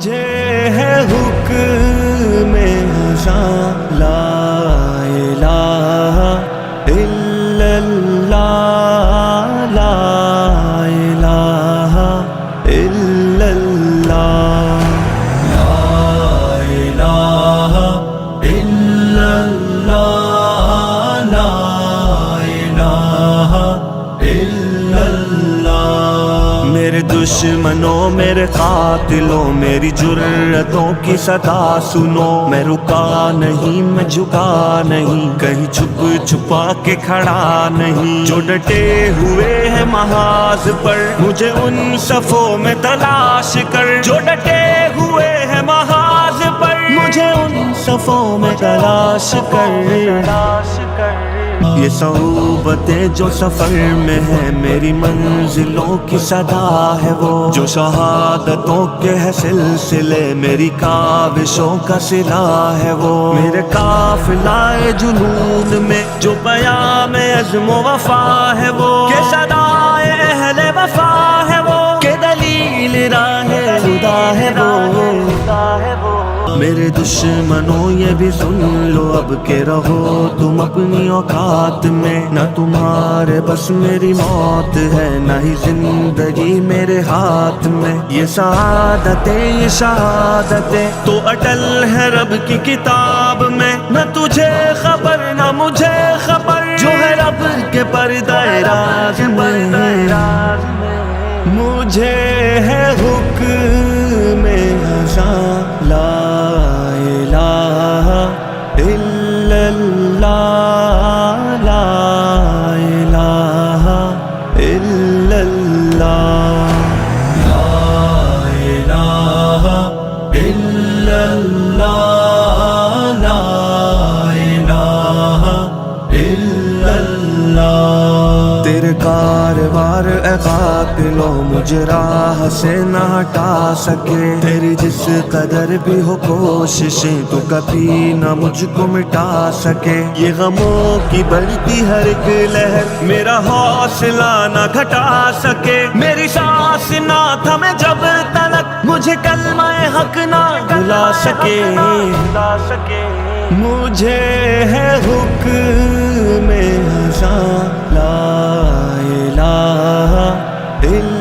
مجھے ہے حکم ازاں لا الہ الا اللہ لا الہ الا اللہ لا الہ الا اللہ لا الہ الا اللہ۔ میرے دشمنوں میرے قاتلوں میری جرتوں کی صدا سنو، میں رکا نہیں میں جھکا نہیں، کہیں چھپ چھپا کے کھڑا نہیں، جو ڈٹے ہوئے ہیں محاذ پر مجھے ان صفوں میں تلاش کر، جو ڈٹے ہوئے ہیں محاذ پر مجھے ان صفوں میں تلاش کر۔ یہ صعوبتیں جو سفر میں ہے میری منزلوں کی صدا ہے وہ، جو شہادتوں کے ہے سلسلے میری کاوشوں کا صلہ ہے وہ، میرے قافلہ جنون میں جو پیام عزم و وفا ہے وہ، کہ صدائے اہل وفا ہے وہ، کہ دلیل راہ خدا ہے وہ۔ میرے دشمنوں یہ بھی سن لو اب کہ رہو تم اپنی اوقات میں، نہ تمہارے بس میری موت ہے نہ ہی زندگی میرے ہاتھ میں، یہ سعادتیں یہ شہادتیں تو اٹل ہے رب کی کتاب میں، نہ تجھے خبر نہ مجھے خبر جو ہے رب کے پردہ راز میں۔ مجھے ہے حکم ازاں لا الہ الا اللہ لا الہ الا اللہ لا الہ الا اللہ لا الہ الا اللہ۔ تیرے کاروار اے قاتلوں مجھے راہ سے نہ ہٹا سکے، تیری جس قدر بھی ہو کوششیں تو کبھی نہ مجھ کو مٹا سکے، یہ غموں کی بڑھتی ہر ایک لہر میرا حوصلہ نہ گھٹا سکے، میری سانس نہ تھمے جب تلک مجھے کلمہ حق نہ بھلا سکے۔ مجھے ہے حکم ازاں لا الہ الا